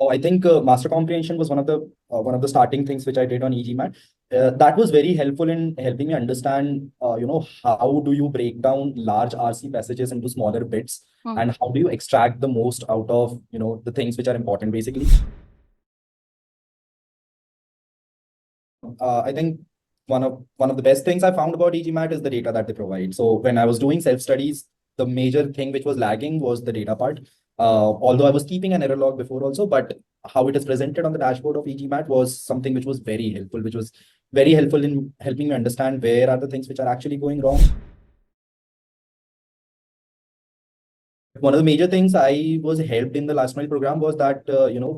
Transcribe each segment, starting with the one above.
Oh, I think master comprehension was one of the starting things which I did on eGMAT. That was very helpful in helping me understand, how do you break down large RC passages into smaller bits, and how do you extract the most out of the things which are important, basically. I think one of the best things I found about eGMAT is the data that they provide. So when I was doing self studies, the major thing which was lagging was the data part. Although I was keeping an error log before also, but how it is presented on the dashboard of eGMAT was something which was very helpful, which was very helpful in helping me understand where are the things which are actually going wrong. One of the major things I was helped in the last mile program was that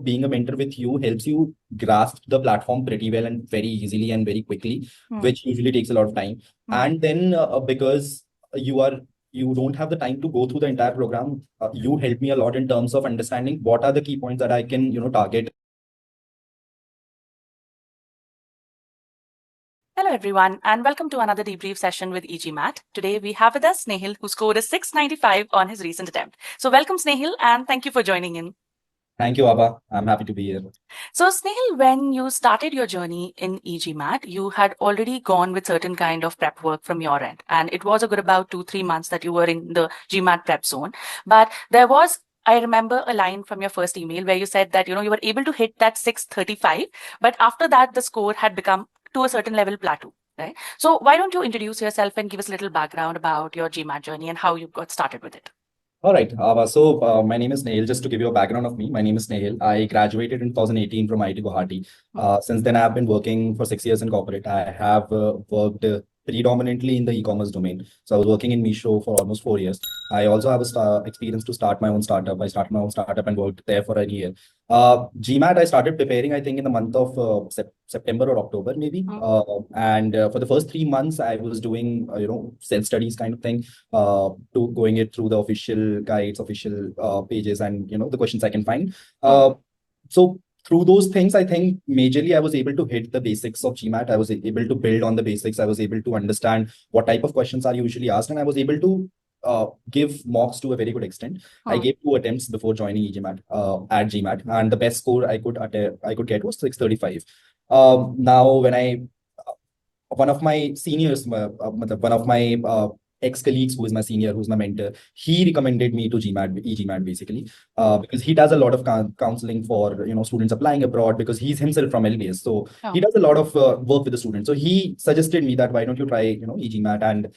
being a mentor with you helps you grasp the platform pretty well and very easily and very quickly, which usually takes a lot of time. And then because you don't have the time to go through the entire program, you help me a lot in terms of understanding what are the key points that I can target. Hello everyone, and welcome to another debrief session with eGMAT. Today we have with us Snehil, who scored a 695 on his recent attempt. So welcome Snehil, and thank you for joining in. Thank you, Abba. I'm happy to be here. So Snehil, when you started your journey in eGMAT, you had already gone with certain kind of prep work from your end. And it was a good about 2-3 months that you were in the GMAT prep zone. But there was, I remember a line from your first email where you said that, you were able to hit that 635, but after that, the score had become to a certain level plateau, right? So why don't you introduce yourself and give us a little background about your GMAT journey and how you got started with it? All right. So my name is Snehil. Just to give you a background of me, my name is Snehil. I graduated in 2018 from IIT Guwahati. Since then, I've been working for 6 years in corporate. I have worked predominantly in the e-commerce domain. So I was working in Misho for almost 4 years. I also have experience to start my own startup. I started my own startup and worked there for a year. GMAT, I started preparing, I think, in the month of September or October, maybe. And for the first 3 months, I was doing, self-studies kind of thing, to going it through the official guides, official pages, and the questions I can find. So through those things, I think majorly I was able to hit the basics of GMAT. I was able to build on the basics. I was able to understand what type of questions are usually asked, and I was able to give mocks to a very good extent. I gave 2 attempts before joining eGMAT at GMAT, and the best score I could get was 635. Now, when one of my seniors, one of my ex-colleagues who is my senior, who's my mentor, he recommended me to eGMAT basically, because he does a lot of counseling for students applying abroad, because he's himself from LBS, so he does a lot of work with the students. So he suggested me that why don't you try eGMAT, and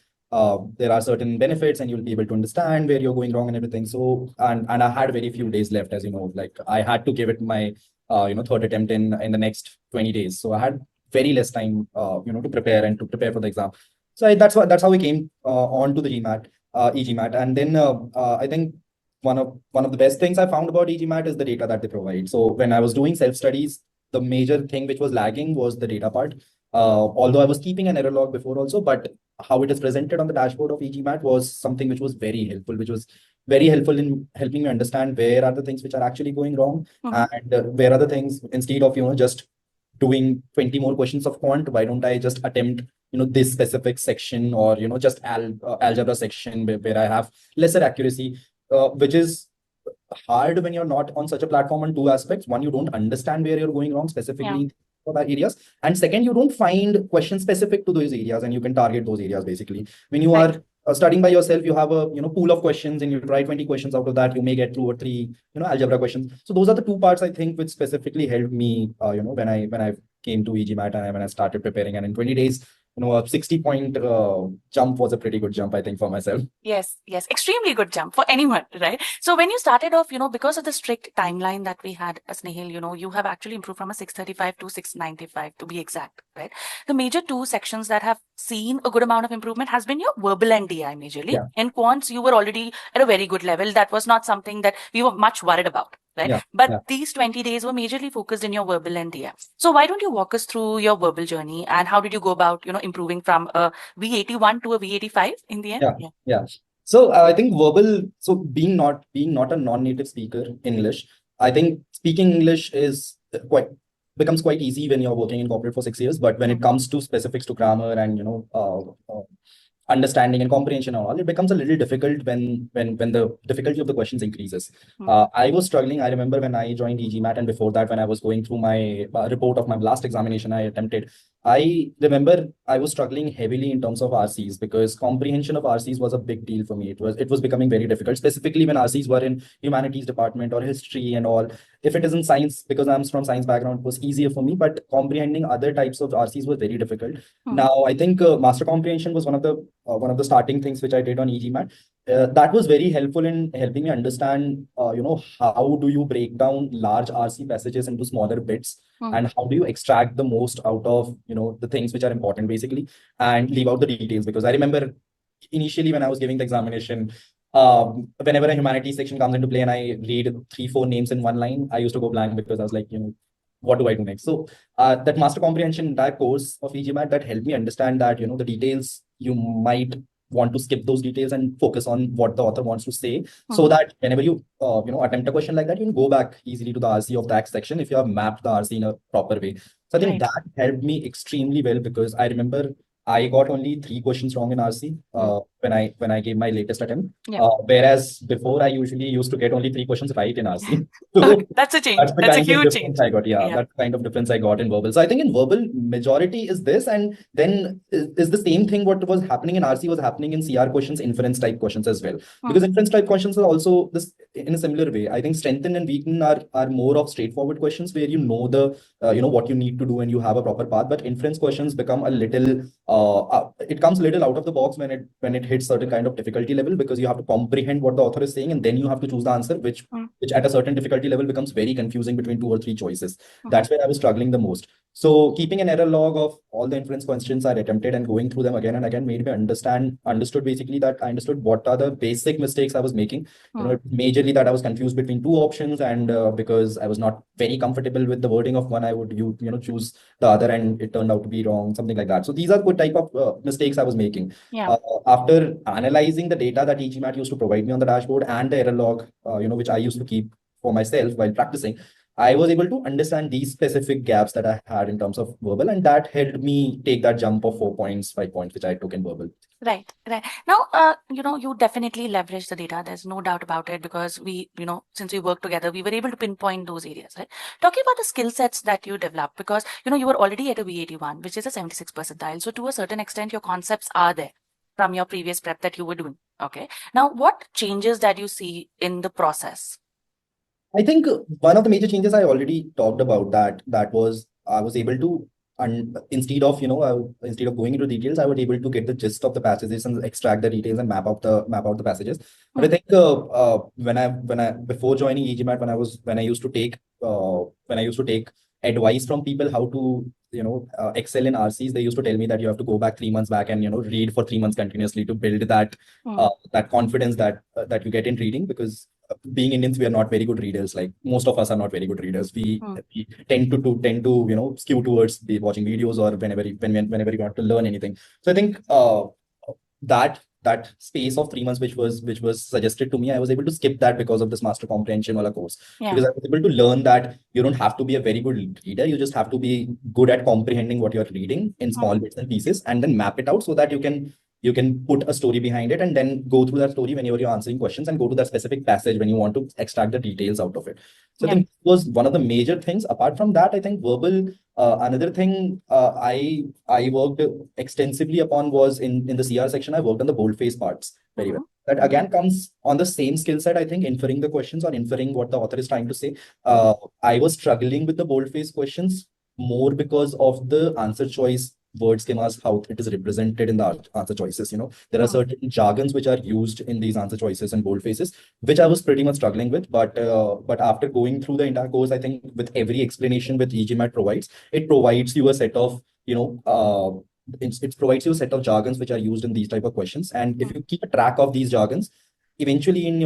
there are certain benefits, and you'll be able to understand where you're going wrong and everything. So and I had very few days left, as you know, like I had to give it my third attempt in the next 20 days. So I had very less time to prepare for the exam. So that's how we came on to the eGMAT. And then I think one of the best things I found about eGMAT is the data that they provide. So when I was doing self studies, the major thing which was lagging was the data part. Although I was keeping an error log before also, but how it is presented on the dashboard of eGMAT was something which was very helpful, which was very helpful in helping me understand where are the things which are actually going wrong, and where are the things, instead of just doing 20 more questions of quant, why don't I just attempt this specific section, or just algebra section where I have lesser accuracy, which is hard when you're not on such a platform on 2 aspects. One, you don't understand where you're going wrong specifically for that areas, and second, you don't find questions specific to those areas, and you can target those areas basically. When you are studying by yourself, you have a pool of questions, and you try 20 questions. Out of that, you may get 2 or 3 algebra questions. So those are the 2 parts, I think, which specifically helped me when I came to eGMAT, and when I started preparing. And in 20 days, a 60-point jump was a pretty good jump, I think, for myself. Yes, extremely good jump for anyone, right? So when you started off, because of the strict timeline that we had, Snehil, you have actually improved from a 635 to 695 to be exact, right? The major 2 sections that have seen a good amount of improvement has been your verbal and DI majorly. Yeah. In quants, you were already at a very good level. That was not something that we were much worried about. Right? But these 20 days were majorly focused in your verbal and DI. So why don't you walk us through your verbal journey, and how did you go about, improving from a V81 to a V85 in the end? Yeah. So I think verbal. So being not a non-native speaker English, I think speaking English becomes quite easy when you're working in corporate for 6 years. But when it comes to specifics to grammar and understanding and comprehension and all, it becomes a little difficult when the difficulty of the questions increases. I was struggling. I remember when I joined eGMAT, and before that, when I was going through my report of my last examination I attempted, I remember I was struggling heavily in terms of RCs, because comprehension of RCs was a big deal for me. It was becoming very difficult, specifically when RCs were in humanities department or history and all. If it is in science, because I'm from science background, it was easier for me, but comprehending other types of RCs was very difficult. Now, I think master comprehension was one of the starting things which I did on eGMAT. That was very helpful in helping me understand, how do you break down large RC passages into smaller bits, and how do you extract the most out of, the things which are important basically, and leave out the details. Because I remember initially when I was giving the examination, whenever a humanities section comes into play and I read 3, 4 names in one line, I used to go blank, because I was like, what do I do next? So that master comprehension entire course of eGMAT, that helped me understand that, the details, you might want to skip those details and focus on what the author wants to say, so that whenever you attempt a question like that, you can go back easily to the RC of that section if you have mapped the RC in a proper way. So I think Right. that helped me extremely well, because I remember I got only 3 questions wrong in RC when I gave my latest attempt. Yeah. Whereas before I usually used to get only 3 questions right in RC. Okay, So that's a change. that's the That's a kind of huge difference change. I got. Yeah, Yeah. that's the kind of difference I got in verbal. So I think in verbal, majority is this, and then is the same thing what was happening in RC was happening in CR questions, inference type questions as well. Because inference type questions are also this in a similar way. I think strengthen and weaken are more of straightforward questions where what you need to do and you have a proper path. But inference questions become a little it comes a little out of the box when it hits certain kind of difficulty level, because you have to comprehend what the author is saying, and then you have to choose the answer, which at a certain difficulty level becomes very confusing between 2 or 3 choices. That's where I was struggling the most. So keeping an error log of all the inference questions I attempted and going through them again and again made me understood basically that I understood what are the basic mistakes I was making. Majorly that I was confused between 2 options, and because I was not very comfortable with the wording of one, I would choose the other, and it turned out to be wrong, something like that. So these are good type of mistakes I was making. Yeah. After analyzing the data that eGMAT used to provide me on the dashboard and the error log, which I used to keep for myself while practicing, I was able to understand these specific gaps that I had in terms of verbal, and that helped me take that jump of 4 points, 5 points, which I took in verbal. Right, right. Now, you definitely leverage the data. There's no doubt about it, because since we worked together, we were able to pinpoint those areas, right? Talking about the skill sets that you developed, because, you were already at a V81, which is a 76 percentile. So to a certain extent, your concepts are there from your previous prep that you were doing. Okay. Now, what changes that you see in the process? I think one of the major changes I already talked about, that was I was able to, and instead of going into details, I was able to get the gist of the passages and extract the details and map out the passages. But I think when I before joining eGMAT, when I used to take advice from people how to excel in RCs, they used to tell me that you have to go back 3 months back and read for 3 months continuously to build that confidence that you get in reading, because being Indians, we are not very good readers. Like most of us are not very good readers. We tend to skew towards watching videos, or whenever you want to learn anything. So I think that space of 3 months which was suggested to me, I was able to skip that because of this master comprehension wala course. Yeah. Because I was able to learn that you don't have to be a very good reader. You just have to be good at comprehending what you're reading in small bits and pieces, and then map it out so that you can put a story behind it, and then go through that story whenever you're answering questions, and go to that specific passage when you want to extract the details out of it. So I think it was one of the major things. Apart from that, I think verbal, another thing I worked extensively upon was in the CR section. I worked on the boldface parts very well. That again comes on the same skill set, I think, inferring the questions or inferring what the author is trying to say. I was struggling with the boldface questions more because of the answer choice word schemas, how it is represented in the answer choices. There are certain jargons which are used in these answer choices and boldfaces, which I was pretty much struggling with. But after going through the entire course, I think with every explanation which eGMAT provides, it provides you a set of it provides you a set of jargons which are used in these type of questions. And if you keep a track of these jargons, eventually in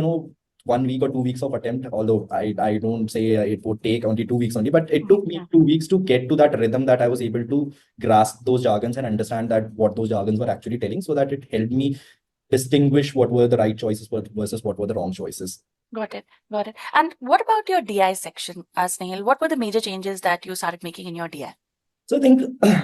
1 week or 2 weeks of attempt, although I don't say it would take only 2 weeks only, but it took me 2 weeks to get to that rhythm that I was able to grasp those jargons and understand that what those jargons were actually telling, so that it helped me distinguish what were the right choices versus what were the wrong choices. Got it. Got it. And what about your DI section, Snehil? What were the major changes that you started making in your DI? So I think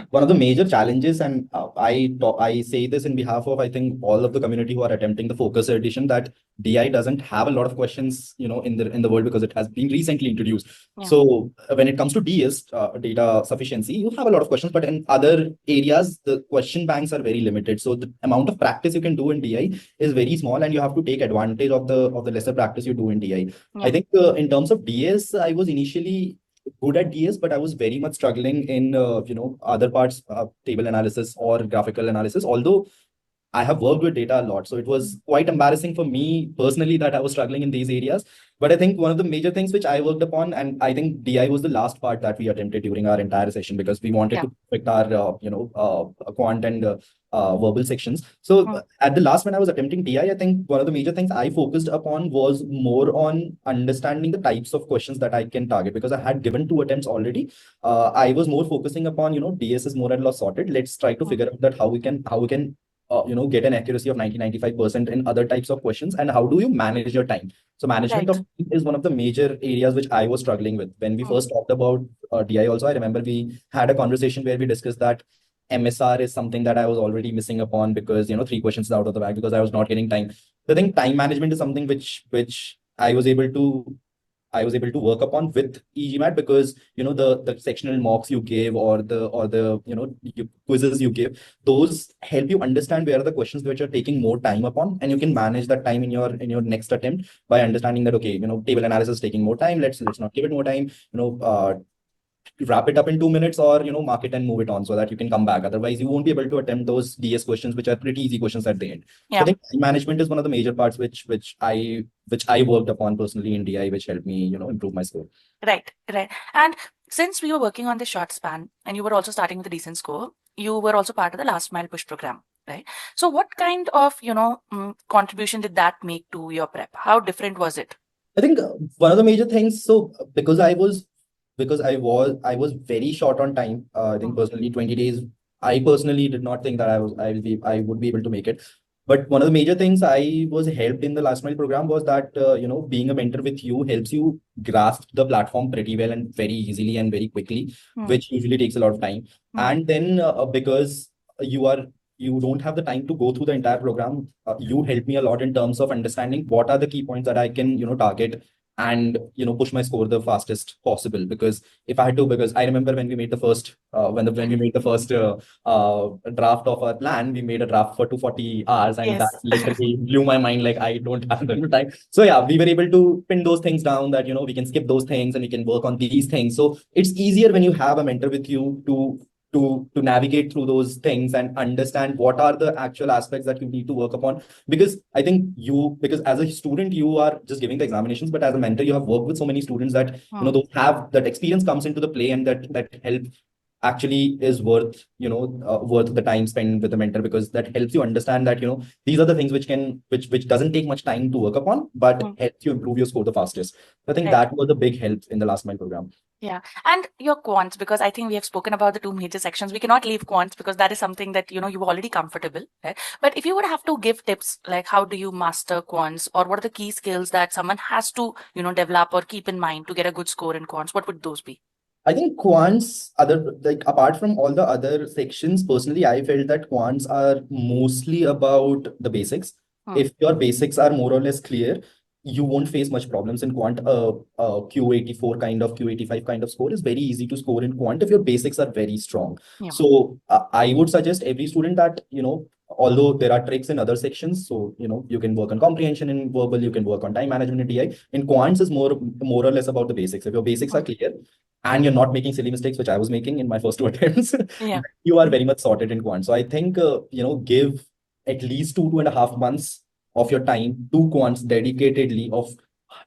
one of the major challenges, and I say this in behalf of I think all of the community who are attempting the focus edition, that DI doesn't have a lot of questions, in the world because it has been recently introduced. Yeah. So when it comes to DS, data sufficiency, you have a lot of questions, but in other areas the question banks are very limited. So the amount of practice you can do in DI is very small, and you have to take advantage of the lesser practice you do in DI. I Yeah. think in terms of DS, I was initially good at DS, but I was very much struggling in other parts, table analysis or graphical analysis. Although I have worked with data a lot, so it was quite embarrassing for me personally that I was struggling in these areas. But I think one of the major things which I worked upon, and I think DI was the last part that we attempted during our entire session because we wanted Yeah. to perfect our quant and verbal sections. So Mm. at the last when I was attempting DI, I think one of the major things I focused upon was more on understanding the types of questions that I can target because I had given two attempts already. I was more focusing upon DS is more or less sorted. Let's try to Mm. figure out that how we can get an accuracy of 90-95% in other types of questions, and how do you manage your time. So management Right. of time is one of the major areas which I was struggling with when we Mm. first talked about DI. Also, I remember we had a conversation where we discussed that MSR is something that I was already missing upon because three questions out of the bag because I was not getting time. So I think time management is something which I was able to work upon with eGMAT because the sectional mocks you give or the quizzes you give, those help you understand where are the questions which are taking more time upon, and you can manage that time in your next attempt by understanding that okay, table analysis is taking more time. Let's not give it more time. Wrap it up in 2 minutes, or mark it and move it on so that you can come back. Otherwise, you won't be able to attempt those DS questions, which are pretty easy questions at the end. So I Yeah. think time management is one of the major parts which I worked upon personally in DI, which helped me improve my score. Right. Right. And since we were working on the short span and you were also starting with a decent score, you were also part of the last mile push program, right? So what kind of, contribution did that make to your prep? How different was it? I think one of the major things. So because I was very short on time. I think Mm. personally 20 days. I personally did not think that I would be able to make it. But one of the major things I was helped in the last mile program was that being a mentor with you helps you grasp the platform pretty well and very easily and very quickly, Mm. which usually takes a lot of time. Mm. And then because you are you don't have the time to go through the entire program, you help me a lot in terms of understanding what are the key points that I can target and push my score the fastest possible. Because if I had to, because I remember when we made the first when we made the first draft of our plan, we made a draft for 240 hours, and that Yes. literally blew my mind. Like, I don't have the time. So yeah, we were able to pin those things down, that we can skip those things and we can work on these things. So it's easier when you have a mentor with you to navigate through those things and understand what are the actual aspects that you need to work upon. Because I think because as a student you are just giving the examinations, but as a mentor you have worked with so many students that Mm. those have that experience comes into the play, and that help actually is worth the time spent with the mentor, because that helps you understand that these are the things which doesn't take much time to work upon, but Mm. helps you improve your score the fastest. So I think Right. that was a big help in the last mile program. Yeah. And your quants, because I think we have spoken about the two major sections. We cannot leave quants because that is something that, you're already comfortable, right? But if you would have to give tips, like how do you master quants, or what are the key skills that someone has to, develop or keep in mind to get a good score in quants, what would those be? I think quants, other like apart from all the other sections, personally, I felt that quants are mostly about the basics. Hmm. If your basics are more or less clear, you won't face much problems in quant. Q84 kind of Q85 kind of score is very easy to score in quant if your basics are very strong. Yeah. So I would suggest every student that although there are tricks in other sections, so you can work on comprehension in verbal, you can work on time management in DI. In quants is more or less about the basics. If your basics are Hmm. clear and you're not making silly mistakes, which I was making in my first two attempts, Yeah. you are very much sorted in quant. So I think, give at least 2.5 months of your time to quants dedicatedly of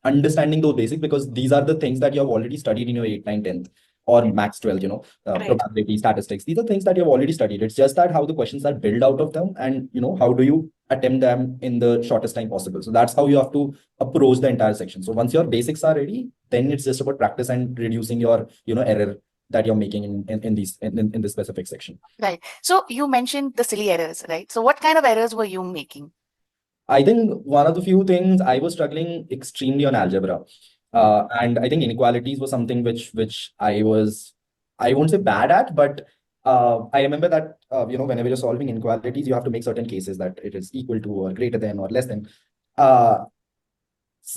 understanding those basics, because these are the things that you have already studied in your 8, 9, 10th or max 12, Right. probability, statistics. These are things that you've already studied. It's just that how the questions are built out of them, and, how do you attempt them in the shortest time possible. So that's how you have to approach the entire section. So once your basics are ready, then it's just about practice and reducing your error that you're making in this specific section. Right. So you mentioned the silly errors, right? So what kind of errors were you making? I think one of the few things I was struggling extremely on algebra, Hmm. and I think inequalities was something which I was I won't say bad at, but I remember that whenever you're solving inequalities, you have to make certain cases that it is equal to or greater than or less than. Uh,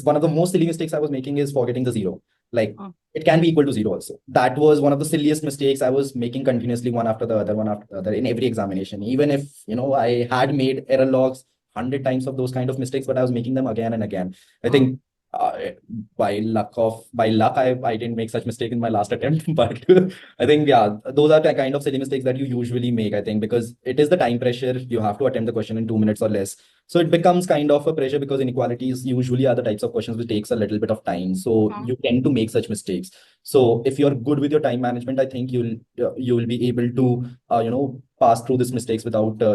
One of the most silly mistakes I was making is forgetting the zero. Like Mm. it can be equal to zero also. That was one of the silliest mistakes I was making continuously, one after the other, one after the other in every examination. Even if I had made error logs 100 times of those kind of mistakes, but I was making them again and again. I Mm. think by luck I didn't make such mistake in my last attempt, but I think yeah, those are the kind of silly mistakes that you usually make. I think because it is the time pressure, you have to attempt the question in 2 minutes or less. So it becomes kind of a pressure because inequalities usually are the types of questions which takes a little bit of time. So Mm. you tend to make such mistakes. So if you're good with your time management, I think you will be able to pass through these mistakes without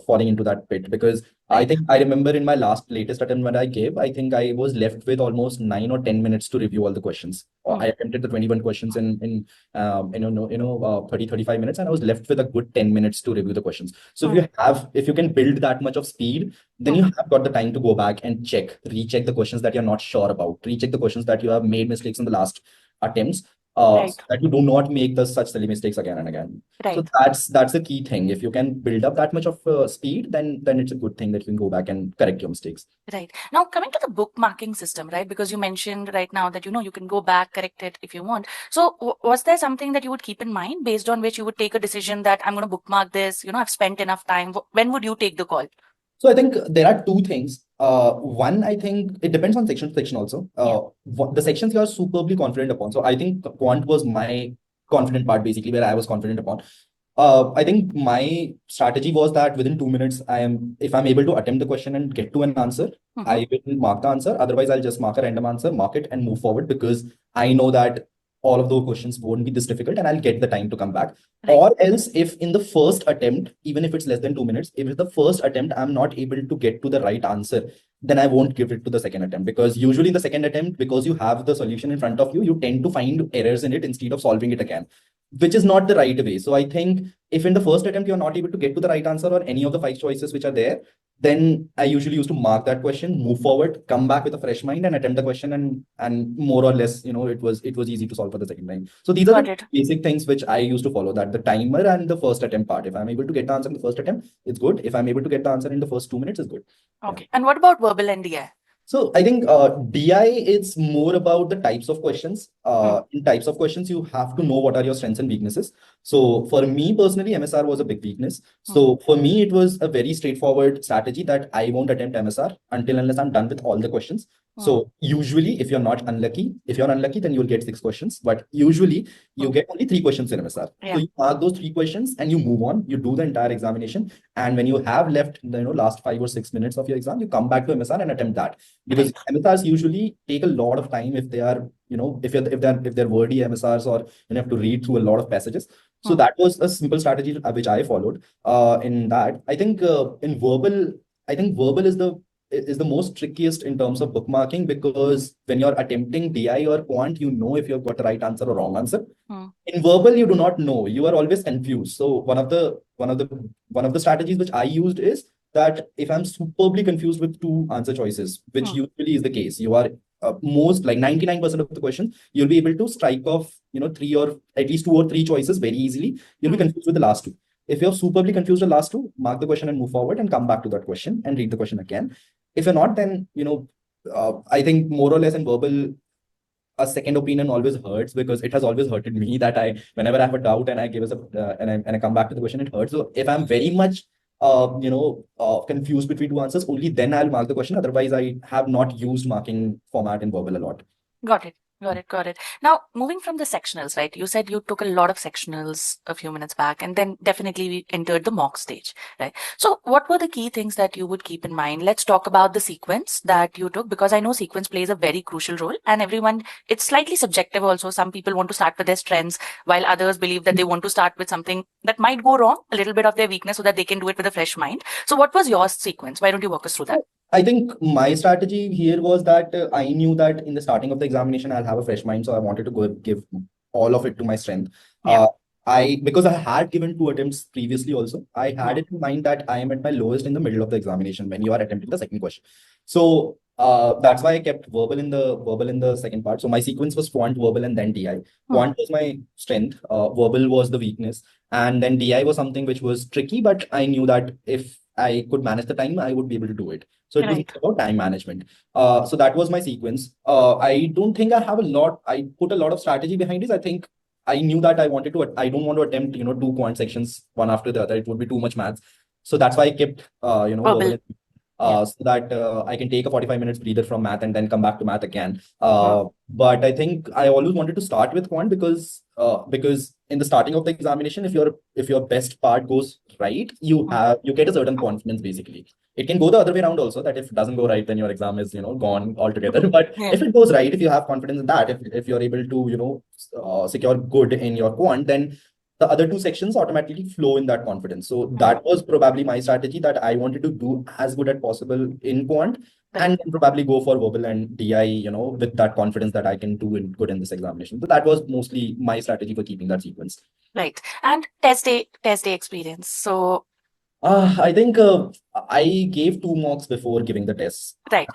falling into that pit. Because I Right. think I remember in my latest attempt when I gave, I think I was left with almost 9 or 10 minutes to review all the questions. I Mm. attempted the 21 questions in 30 35 minutes, and I was left with a good 10 minutes to review the questions. So Mm. if you can build that much of speed, then you Mm. have got the time to go back and recheck the questions that you're not sure about, recheck the questions that you have made mistakes in the last attempts, Right. so that you do not make the such silly mistakes again and again. So Right. that's the key thing. If you can build up that much of speed, then it's a good thing that you can go back and correct your mistakes. Right. Now, coming to the bookmarking system, right? Because you mentioned right now that, you can go back, correct it if you want. So was there something that you would keep in mind based on which you would take a decision that I'm going to bookmark this, I've spent enough time. When would you take the call? So I think there are two things. One, I think it depends on section to section also. Yeah. The sections you are superbly confident upon. So I think Quant was my confident part, basically, where I was confident upon. I think my strategy was that within 2 minutes, if I'm able to attempt the question and get to an answer, Mm-hmm. I will mark the answer. Otherwise, I'll just mark a random answer, mark it, and move forward because I know that all of those questions won't be this difficult and I'll get the time to come back. Right. Or else, if in the first attempt, even if it's less than 2 minutes, if it's the first attempt, I'm not able to get to the right answer, then I won't give it to the second attempt. Because usually in the second attempt, because you have the solution in front of you, you tend to find errors in it instead of solving it again, which is not the right way. So I think if in the first attempt you're not able to get to the right answer or any of the five choices which are there, then I usually used to mark that question, move forward, come back with a fresh mind and attempt the question, and more or less, it was easy to solve for the second time. So these are Got the it. basic things which I used to follow, that the timer and the first attempt part. If I'm able to get the answer in the first attempt, it's good. If I'm able to get the answer in the first 2 minutes, it's good. Yeah. Okay. And what about verbal and DI? So I think DI is more about the types of questions. In types of questions, you have to know what are your strengths and weaknesses. So for me personally, MSR was a big weakness. So for me, it was a very straightforward strategy that I won't attempt MSR until unless I'm done with all the questions. So usually, if you're unlucky, then you'll get 6 questions. But usually, you get only 3 questions in MSR. Yeah. So you mark those 3 questions and you move on. You do the entire examination, and when you have left the last 5 or 6 minutes of your exam, you come back to MSR and attempt that. Because MSRs usually take a lot of time if they are, if they're wordy MSRs, or you have to read through a lot of passages. So that was a simple strategy which I followed. In that, I think verbal is the most trickiest in terms of bookmarking, because when you're attempting DI or quant, if you've got the right answer or wrong answer. In verbal, you do not know. You are always confused. So one of the strategies which I used is that if I'm superbly confused with two answer choices, which usually is the case, you are most like 99% of the question, you'll be able to strike off, three or at least two or three choices very easily. You'll be confused with the last two. If you're superbly confused with the last two, mark the question and move forward and come back to that question and read the question again. If you're not, then, I think more or less in verbal, a second opinion always hurts, because it has always hurted me that whenever I have a doubt and I give us and I come back to the question, it hurts. So if I'm very much confused between two answers, only then I'll mark the question. Otherwise, I have not used marking format in verbal a lot. Got it. Got it. Now, moving from the sectionals, right? You said you took a lot of sectionals a few minutes back, and then definitely we entered the mock stage, right? So what were the key things that you would keep in mind? Let's talk about the sequence that you took, because I know sequence plays a very crucial role, and it's slightly subjective also. Some people want to start with their strengths, while others believe that they want to start with something that might go wrong, a little bit of their weakness, so that they can do it with a fresh mind. So what was your sequence? Why don't you walk us through that? I think my strategy here was that I knew that in the starting of the examination, I'll have a fresh mind. So I wanted to go give all of it to my strength. Yeah. Because I had given 2 attempts previously also, I had it in mind that I am at my lowest in the middle of the examination when you are attempting the second question. So That's why I kept verbal in the second part. So my sequence was quant, verbal, and then DI. Quant was my strength, verbal was the weakness, and then DI was something which was tricky, but I knew that if I could manage the time, I would be able to do it. So it was Right. about time management. So that was my sequence. I don't think I have a lot. I put a lot of strategy behind this. I think I knew that I wanted to. I don't want to attempt, two quant sections one after the other. It would be too much maths. So that's why I kept, verbal Verbal. Yeah. so that I can take a 45 minutes breather from math and then come back to math again. Hmm. But I think I always wanted to start with quant because in the starting of the examination, if your best part goes right, you get a certain confidence basically. It can go the other way around also, that if it doesn't go right, then your exam is gone altogether. But Yeah. if it goes right, if you have confidence in that, if you're able to secure good in your quant, then the other two sections automatically flow in that confidence. So that was probably my strategy, that I wanted to do as good as possible in quant and Correct. then probably go for verbal and DI, with that confidence that I can do good in this examination. So that was mostly my strategy for keeping that sequence. Right. And test day experience. So, I think I gave 2 mocks before giving the tests. right.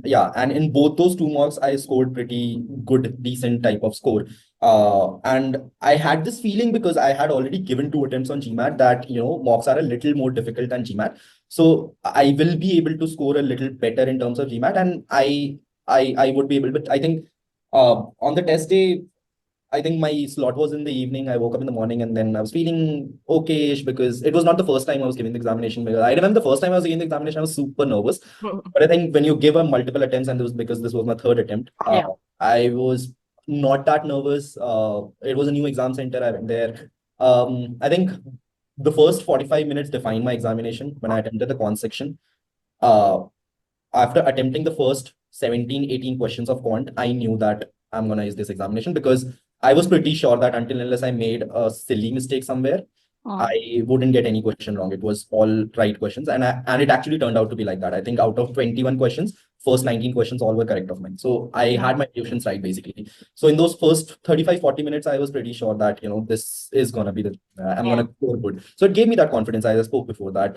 Yeah, and in both those 2 mocks, I scored pretty good, decent type of score. And I had this feeling because I had already given 2 attempts on GMAT that mocks are a little more difficult than GMAT. So I will be able to score a little better in terms of GMAT, and I would be able. But I think on the test day, I think my slot was in the evening. I woke up in the morning and then I was feeling okay-ish because it was not the first time I was giving the examination. Because I remember the first time I was giving the examination, I was super nervous. But I think when you give a multiple attempts, and because this was my third attempt, Yeah. I was not that nervous. It was a new exam center. I went there. I think the first 45 minutes defined my examination when I attempted the quant section. Uh, After attempting the first 17, 18 questions of quant, I knew that I'm going to use this examination because I was pretty sure that until unless I made a silly mistake somewhere, I wouldn't get any question wrong. It was all right questions. And it actually turned out to be like that. I think out of 21 questions, first 19 questions all were correct of mine. So I had my tuitions right basically. So in those first 35, 40 minutes, I was pretty sure that, this is going to be I'm going to score good. So it gave me that confidence. I spoke before that,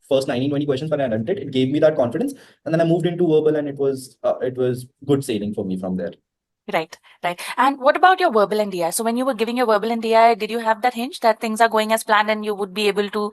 first 19, 20 questions when I attempted, it gave me that confidence. And then I moved into verbal and it was good sailing for me from there. Right, right. And what about your verbal and DI? So when you were giving your verbal and DI, did you have that hinge that things are going as planned and you would be able to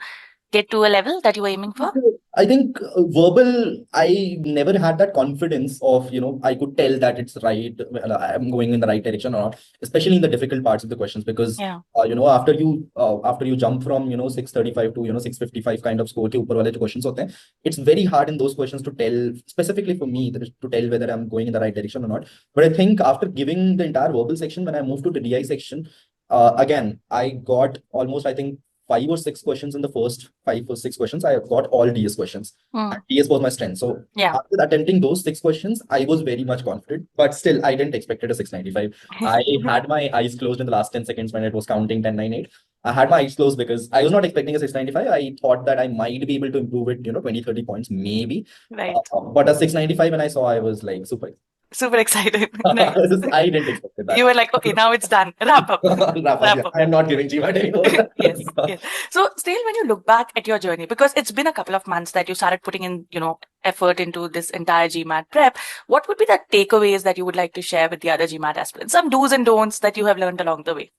get to a level that you were aiming for? I think verbal, I never had that confidence of, I could tell that it's right. I'm going in the right direction or not, especially in the difficult parts of the questions, because, Yeah. after you jump from, 635 to, 655 kind of score ke upar wale jo questions hote hain, it's very hard in those questions to tell, specifically for me, to tell whether I'm going in the right direction or not. But I think after giving the entire verbal section, when I moved to the DI section, again, I got almost, I think, 5 or 6 questions in the first 5 or 6 questions. I got all DS questions. And DS was my strength. So Yeah. after attempting those 6 questions, I was very much confident. But still, I didn't expect it a 695. I had my eyes closed in the last 10 seconds when it was counting 1098. I had my eyes closed because I was not expecting a 695. I thought that I might be able to improve it, 20, 30 points, maybe. Right. But a 695 when I saw, I was like, super. Super excited. Nice. I didn't expect that. You were like, okay, now it's done. Wrap up. Wrap up, yeah. I am not giving GMAT anymore. Yes, yes. So still, when you look back at your journey, because it's been a couple of months that you started putting in, effort into this entire GMAT prep, what would be the takeaways that you would like to share with the other GMAT aspirants? Some do's and don'ts that you have learned along the way.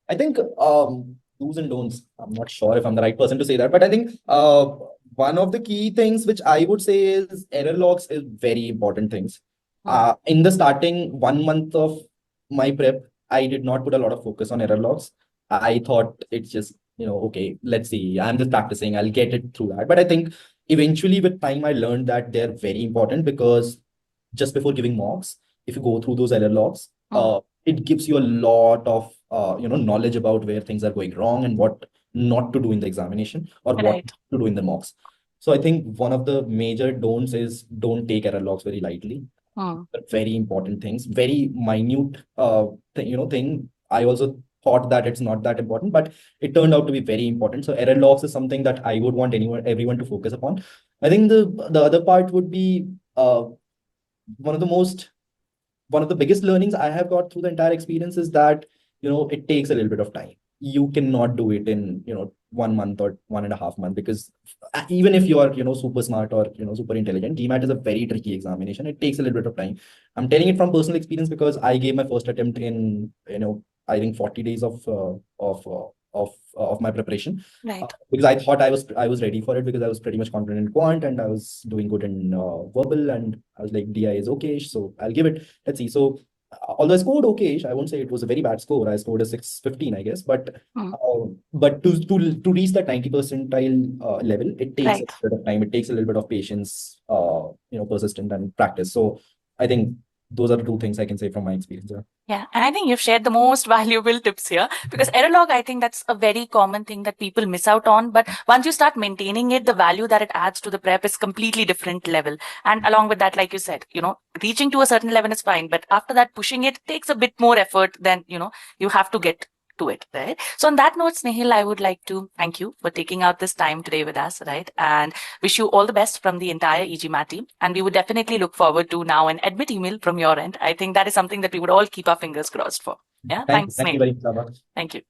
I think do's and don'ts. I'm not sure if I'm the right person to say that, but I think one of the key things which I would say is error logs is very important things. In the starting 1 month of my prep, I did not put a lot of focus on error logs. I thought it's just, okay, let's see, I'm just practicing, I'll get it through that. But I think eventually with time, I learned that they're very important because just before giving mocks, if you go through those error logs, it gives you a lot of knowledge about where things are going wrong and what not to do in the examination or what Right. to do in the mocks. So I think one of the major don'ts is don't take error logs very lightly. Very important things, very minute thing. I also thought that it's not that important, but it turned out to be very important. So error logs is something that I would want everyone to focus upon. I think the other part would be one of the biggest learnings I have got through the entire experience is that, it takes a little bit of time. you cannot do it in 1 month or 1.5 months, because even if you are super smart or super intelligent, GMAT is a very tricky examination. It takes a little bit of time. I'm telling it from personal experience because I gave my first attempt in I think 40 days of my preparation, Right. because I thought I was ready for it, because I was pretty much confident in quant and I was doing good in verbal, and I was like, DI is okay, so I'll give it. Let's see. So although I scored okay, I won't say it was a very bad score. I scored a 615, I guess. Hmm. But to reach that 90 percentile level, it takes a Right. bit of time. It takes a little bit of patience, persistent and practice. So I think those are the two things I can say from my experience. Yeah. Yeah, and I think you've shared the most valuable tips here, because error log, I think that's a very common thing that people miss out on. But once you start maintaining it, the value that it adds to the prep is completely different level. And along with that, like you said, reaching to a certain level is fine, but after that, pushing it takes a bit more effort than, you have to get to it, right? So on that note, Snehil, I would like to thank you for taking out this time today with us, right? And wish you all the best from the entire eGMAT team. And we would definitely look forward to now an admit email from your end. I think that is something that we would all keep our fingers crossed for. Yeah. Thank you. Thanks, Thank you Snehil. very much, Abha. Thank you.